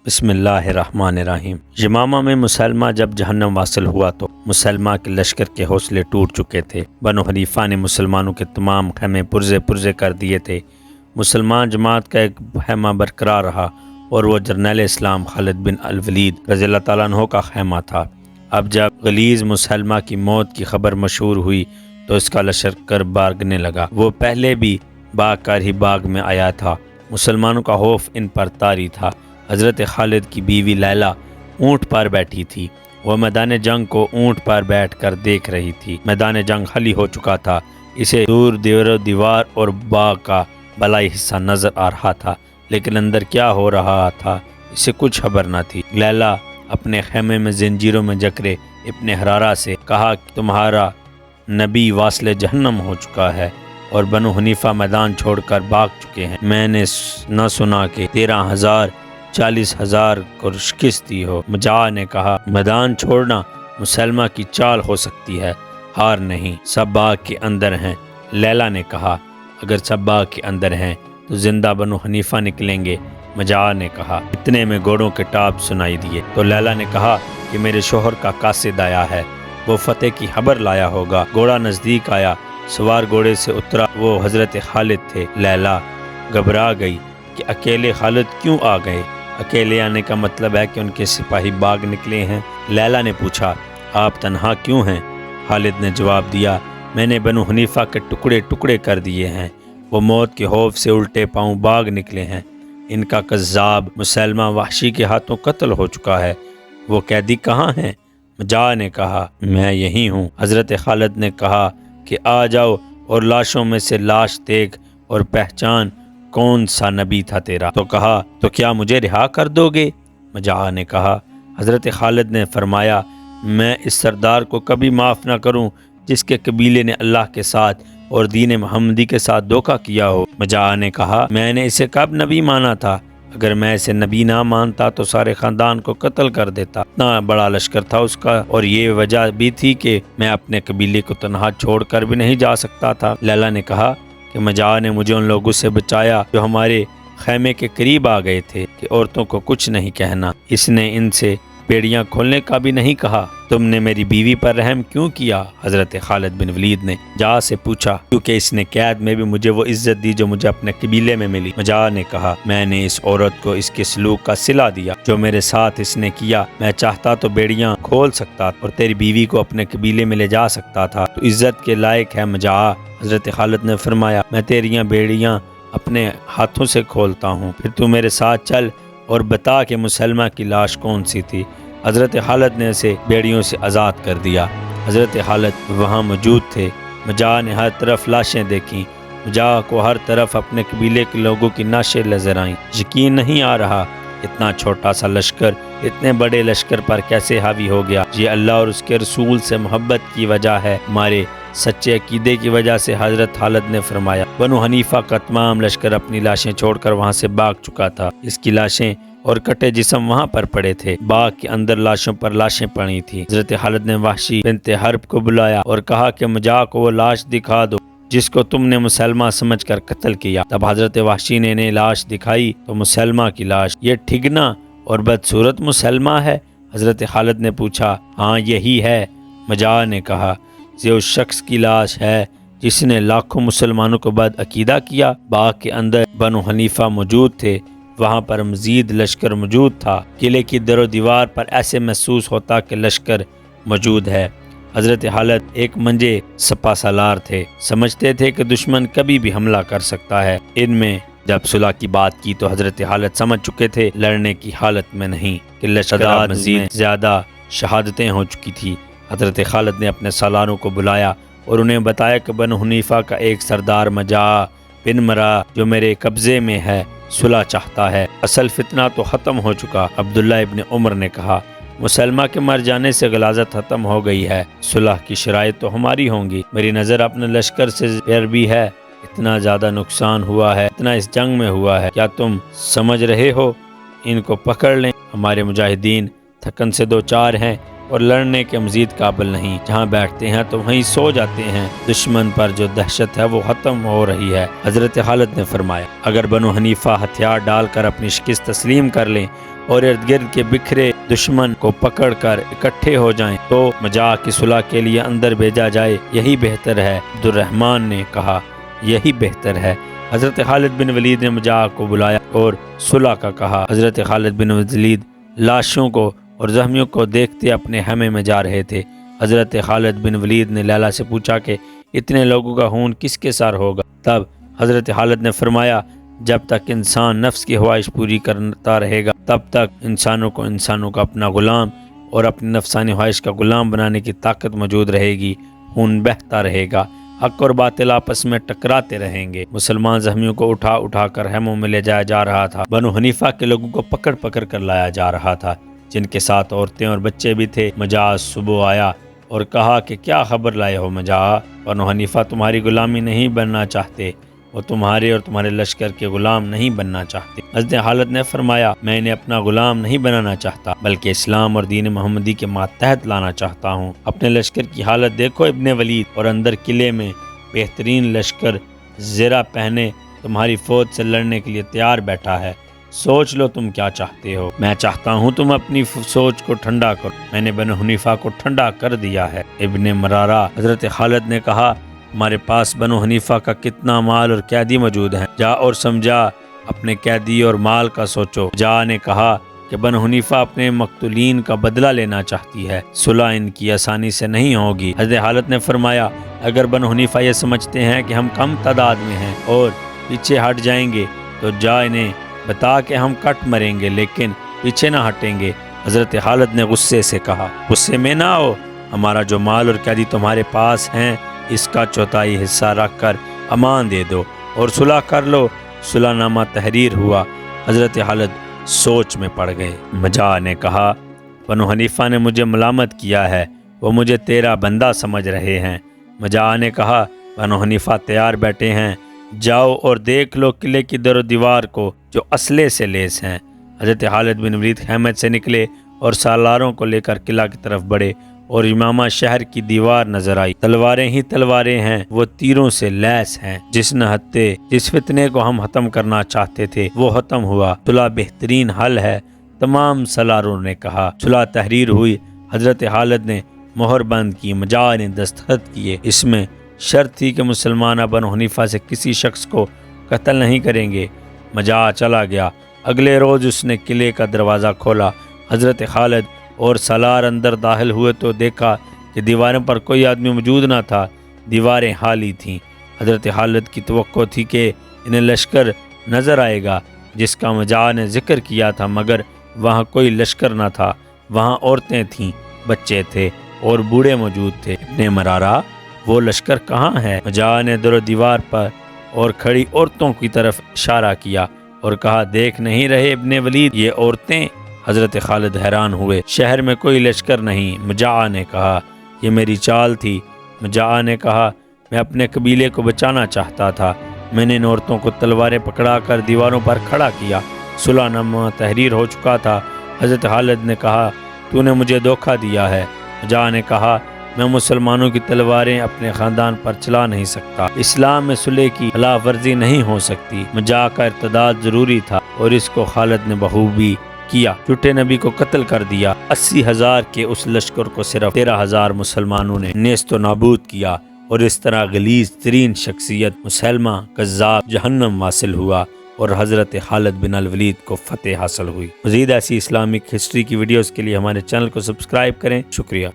بسم اللہ الرحمن الرحیم۔ یمامہ میں مسلمہ جب جہنم واصل ہوا تو مسلمہ کے لشکر کے حوصلے ٹوٹ چکے تھے۔ بنو حنیفہ نے مسلمانوں کے تمام خیمے پرزے کر دیے تھے۔ مسلمان جماعت کا ایک خیمہ برقرار رہا اور وہ جرنیل اسلام خالد بن الولید رضی اللہ تعالیٰ عنہ کا خیمہ تھا۔ اب جب غلیظ مسلمہ کی موت کی خبر مشہور ہوئی تو اس کا لشکر بھاگنے لگا۔ وہ پہلے بھی باغ کر ہی باغ میں آیا تھا۔ مسلمانوں کا خوف ان پر طاری تھا۔ حضرت خالد کی بیوی لیلہ اونٹ پر بیٹھی تھی۔ وہ میدان جنگ کو اونٹ پر بیٹھ کر دیکھ رہی تھی۔ میدان جنگ خالی ہو چکا تھا۔ اسے دور دیوار اور باغ کا بلائی حصہ نظر آ رہا تھا، لیکن اندر کیا ہو رہا تھا اسے کچھ خبر نہ تھی۔ لیلہ اپنے خیمے میں زنجیروں میں جکڑے ابن حرارہ سے کہا کہ تمہارا نبی واصل جہنم ہو چکا ہے اور بنو حنیفہ میدان چھوڑ کر بھاگ چکے ہیں۔ میں نے نہ سنا کہ 13,000 40,000 کو شکست دی ہو۔ مجاع نے کہا، میدان چھوڑنا مسلمہ کی چال ہو سکتی ہے، ہار نہیں، سب باغ کے اندر ہیں۔ لیلہ نے کہا، اگر سب باغ کے اندر ہیں تو زندہ بنو حنیفہ نکلیں گے۔ مجاع نے کہا، اتنے میں گھوڑوں کے ٹاپ سنائی دیے تو لیلہ نے کہا کہ میرے شوہر کا قاصد آیا ہے، وہ فتح کی خبر لایا ہوگا۔ گھوڑا نزدیک آیا، سوار گھوڑے سے اترا، وہ حضرت خالد تھے۔ لیلہ گھبرا گئی کہ اکیلے خالد کیوں آ گئے؟ اکیلے آنے کا مطلب ہے کہ ان کے سپاہی باغ نکلے ہیں۔ لیلہ نے پوچھا، آپ تنہا کیوں ہیں؟ خالد نے جواب دیا، میں نے بنو حنیفہ کے ٹکڑے ٹکڑے کر دیے ہیں، وہ موت کے خوف سے الٹے پاؤں باغ نکلے ہیں۔ ان کا کذاب مسلمہ وحشی کے ہاتھوں قتل ہو چکا ہے۔ وہ قیدی کہاں ہیں؟ مجاع نے کہا، میں یہی ہوں۔ حضرت خالد نے کہا کہ آ جاؤ اور لاشوں میں سے لاش دیکھ اور پہچان کون سا نبی تھا تیرا۔ تو کہا، تو کیا مجھے رہا کر دو گے؟ مجاع نے کہا، حضرت خالد نے فرمایا، میں اس سردار کو کبھی معاف نہ کروں جس کے قبیلے نے اللہ کے ساتھ اور دین محمدی کے ساتھ دھوکہ کیا ہو۔ مجاع نے کہا، میں نے اسے کب نبی مانا تھا؟ اگر میں اسے نبی نہ مانتا تو سارے خاندان کو قتل کر دیتا۔ اتنا بڑا لشکر تھا اس کا، اور یہ وجہ بھی تھی کہ میں اپنے قبیلے کو تنہا چھوڑ کر بھی نہیں جا سکتا تھا۔ لیلہ نے کہا کہ مجاع نے مجھے ان لوگوں سے بچایا جو ہمارے خیمے کے قریب آ گئے تھے کہ عورتوں کو کچھ نہیں کہنا۔ اس نے ان سے بیڑیاں کھولنے کا بھی نہیں کہا۔ تم نے میری بیوی پر رحم کیوں کیا؟ حضرت خالد بن ولید نے مجاع سے پوچھا، کیونکہ اس نے قید میں بھی مجھے وہ عزت دی جو مجھے اپنے قبیلے میں ملی۔ مجاع نے کہا، میں نے اس عورت کو اس کے سلوک کا صلہ دیا جو میرے ساتھ اس نے کیا۔ میں چاہتا تو بیڑیاں کھول سکتا اور تیری بیوی کو اپنے قبیلے میں لے جا سکتا تھا، تو عزت کے لائق ہے مجاع۔ حضرت خالد نے فرمایا، میں تیریاں بیڑیاں اپنے ہاتھوں سے کھولتا ہوں، پھر تو میرے ساتھ چل اور بتا کہ مسلمہ کی لاش کون سی تھی۔ حضرت خالد نے اسے بیڑیوں سے آزاد کر دیا۔ حضرت خالد وہاں موجود تھے۔ مجاع نے ہر طرف لاشیں دیکھیں۔ مجاع کو ہر طرف اپنے قبیلے کے لوگوں کی نعشیں نظر آئیں۔ یقین نہیں آ رہا اتنا چھوٹا سا لشکر اتنے بڑے لشکر پر کیسے حاوی ہو گیا۔ یہ اللہ اور اس کے رسول سے محبت کی وجہ ہے، ہمارے سچے عقیدے کی وجہ سے۔ حضرت خالد نے فرمایا، بنو حنیفہ کا تمام لشکر اپنی لاشیں چھوڑ کر وہاں سے بھاگ چکا تھا۔ اس کی لاشیں اور کٹے جسم وہاں پر پڑے تھے۔ باغ کے اندر لاشوں پر لاشیں پڑی تھیں۔ حضرت خالد نے وحشی بنت حرب کو بلایا اور کہا کہ مجاع کو وہ لاش دکھا دو جس کو تم نے مسلمہ سمجھ کر قتل کیا۔ تب حضرت وحشی نے انہیں لاش دکھائی تو مسلمہ کی لاش، یہ ٹھگنا اور بدصورت مسلمہ ہے؟ حضرت خالد نے پوچھا، ہاں یہی ہے۔ مجاع نے کہا، یہ اس شخص کی لاش ہے جس نے لاکھوں مسلمانوں کو بد عقیدہ کیا۔ باغ کے اندر بنو حنیفہ موجود تھے، وہاں پر مزید لشکر موجود تھا۔ قلعے کی در و دیوار پر ایسے محسوس ہوتا کہ لشکر موجود ہے۔ حضرت خالد ایک منجے سپہ سالار تھے، سمجھتے تھے کہ دشمن کبھی بھی حملہ کر سکتا ہے۔ ان میں جب صلح کی بات کی تو حضرت خالد سمجھ چکے تھے لڑنے کی حالت میں نہیں، کہ لشکر مزید زیادہ شہادتیں ہو چکی تھی۔ حضرت خالد نے اپنے سالاروں کو بلایا اور انہیں بتایا کہ بنو حنیفہ کا ایک سردار مجاع بن مرا جو میرے قبضے میں ہے صلح چاہتا ہے۔ اصل فتنہ تو ختم ہو چکا۔ عبداللہ ابن عمر نے کہا، مسلمہ کے مر جانے سے غلاظت ختم ہو گئی ہے، صلح کی شرائط تو ہماری ہوں گی۔ میری نظر اپنے لشکر سے بھی ہے، اتنا زیادہ نقصان ہوا ہے، اتنا اس جنگ میں ہوا ہے، کیا تم سمجھ رہے ہو؟ ان کو پکڑ لیں، ہمارے مجاہدین تھکن سے دو چار ہیں، اور لڑنے کے مزید قابل نہیں، جہاں بیٹھتے ہیں تو وہیں سو جاتے ہیں۔ دشمن پر جو دہشت ہے وہ ختم ہو رہی ہے۔ حضرت خالد نے فرمایا اگر بنو حنیفہ ہتھیار ڈال کر اپنی شکست تسلیم کر لیں اور ارد گرد کے بکھرے دشمن کو پکڑ کر اکٹھے ہو جائیں تو مجاع کی صلح کے لیے اندر بھیجا جائے، یہی بہتر ہے۔ عبد الرحمن نے کہا یہی بہتر ہے۔ حضرت خالد بن ولید نے مجاع کو بلایا اور صلح کا کہا۔ حضرت خالد بن ولید لاشوں کو اور زخمیوں کو دیکھتے اپنے خیمے میں جا رہے تھے۔ حضرت خالد بن ولید نے لیلا سے پوچھا کہ اتنے لوگوں کا خون کس کے سر ہوگا؟ تب حضرت خالد نے فرمایا جب تک انسان نفس کی خواہش پوری کرتا رہے گا تب تک انسانوں کو اپنا غلام اور اپنی نفسانی خواہش کا غلام بنانے کی طاقت موجود رہے گی۔ خون بہتا رہے گا، حق اور باطل آپس میں ٹکراتے رہیں گے۔ مسلمان زخمیوں کو اٹھا اٹھا کر خیموں میں لے جایا جا رہا تھا۔ بنو حنیفہ کے لوگوں کو پکڑ پکڑ کر لایا جا رہا تھا، جن کے ساتھ عورتیں اور بچے بھی تھے۔ مجاع صبح آیا اور کہا کہ کیا خبر لائے ہو مجاع؟ بنو حنیفہ تمہاری غلامی نہیں بننا چاہتے، وہ تمہارے اور تمہارے لشکر کے غلام نہیں بننا چاہتے۔ حضرت خالد نے فرمایا میں انہیں اپنا غلام نہیں بنانا چاہتا بلکہ اسلام اور دین محمدی کے ماتحت لانا چاہتا ہوں۔ اپنے لشکر کی حالت دیکھو ابن ولید، اور اندر قلعے میں بہترین لشکر زرہ پہنے تمہاری فوج سے لڑنے کے لیے تیار بیٹھا ہے۔ سوچ لو تم کیا چاہتے ہو۔ میں چاہتا ہوں تم اپنی سوچ کو ٹھنڈا کرو، میں نے بنو حنیفہ کو ٹھنڈا کر دیا ہے۔ ابن مرارہ حضرت خالد نے کہا ہمارے پاس بنو حنیفہ کا کتنا مال اور قیدی موجود ہیں، جا اور سمجھا اپنے قیدی اور مال کا سوچو۔ جا نے کہا کہ بنو حنیفہ اپنے مقتولین کا بدلہ لینا چاہتی ہے، صلح ان کی آسانی سے نہیں ہوگی۔ حضرت خالد نے فرمایا اگر بنو حنیفہ یہ سمجھتے ہیں کہ ہم کم تعداد میں ہیں اور پیچھے ہٹ جائیں گے تو جا انہیں بتا کہ ہم کٹ مریں گے لیکن پیچھے نہ ہٹیں گے۔ حضرت خالد نے غصے سے کہا غصے میں نہ ہو، ہمارا جو مال اور قیدی تمہارے پاس ہیں اس کا چوتھائی حصہ رکھ کر امان دے دو اور صلح کر لو۔ صلح نامہ تحریر ہوا۔ حضرت خالد سوچ میں پڑ گئے۔ مجاع نے کہا بنو حنیفہ نے مجھے ملامت کیا ہے، وہ مجھے تیرا بندہ سمجھ رہے ہیں۔ مجاع نے کہا بنو حنیفہ تیار بیٹھے ہیں، جاؤ اور دیکھ لو قلعے کی در و دیوار کو جو اسلحے سے لیس ہیں۔ حضرت خالد بن ولید خیمے سے نکلے اور سالاروں کو لے کر قلعہ کی طرف بڑھے اور امامہ شہر کی دیوار نظر آئی۔ تلواریں ہی تلواریں ہیں، وہ تیروں سے لیس ہیں۔ جس فتنے کو ہم ختم کرنا چاہتے تھے وہ ختم ہوا۔ صلح بہترین حل ہے، تمام سالاروں نے کہا۔ صلح تحریر ہوئی۔ حضرت خالد نے مہر بند کی، مجاع نے دستخط کیے۔ اس میں شرط تھی کہ مسلمان بنو حنیفہ سے کسی شخص کو قتل نہیں کریں گے۔ مجاع چلا گیا۔ اگلے روز اس نے قلعے کا دروازہ کھولا۔ حضرت خالد اور سالار اندر داخل ہوئے تو دیکھا کہ دیواروں پر کوئی آدمی موجود نہ تھا، دیواریں خالی تھیں۔ حضرت خالد کی توقع تھی کہ انہیں لشکر نظر آئے گا جس کا مجاع نے ذکر کیا تھا، مگر وہاں کوئی لشکر نہ تھا۔ وہاں عورتیں تھیں، بچے تھے اور بوڑھے موجود تھے۔ ابن مرارہ وہ لشکر کہاں ہے؟ مجاع نے در و دیوار پر اور کھڑی عورتوں کی طرف اشارہ کیا اور کہا دیکھ نہیں رہے ابن ولید یہ عورتیں؟ حضرت خالد حیران ہوئے۔ شہر میں کوئی لشکر نہیں۔ مجاع نے کہا یہ میری چال تھی۔ مجاع نے کہا میں اپنے قبیلے کو بچانا چاہتا تھا، میں نے ان عورتوں کو تلواریں پکڑا کر دیواروں پر کھڑا کیا۔ صلح نامہ تحریر ہو چکا تھا۔ حضرت خالد نے کہا تو نے مجھے دھوکہ دیا ہے۔ مجاع نے کہا میں مسلمانوں کی تلواریں اپنے خاندان پر چلا نہیں سکتا، اسلام میں صلح کی خلاف ورزی نہیں ہو سکتی۔ مجاع کا ارتداد ضروری تھا اور اس کو خالد نے بخوبی کیا۔ جھوٹے نبی کو قتل کر دیا۔ 80,000 کے اس لشکر کو صرف 13,000 مسلمانوں نے نیست و نابود کیا، اور اس طرح غلیظ ترین شخصیت مسلمہ کذاب جہنم واصل ہوا اور حضرت خالد بن الولید کو فتح حاصل ہوئی۔ مزید ایسی اسلامک ہسٹری کی ویڈیوز کے لیے ہمارے چینل کو سبسکرائب کریں۔ شکریہ۔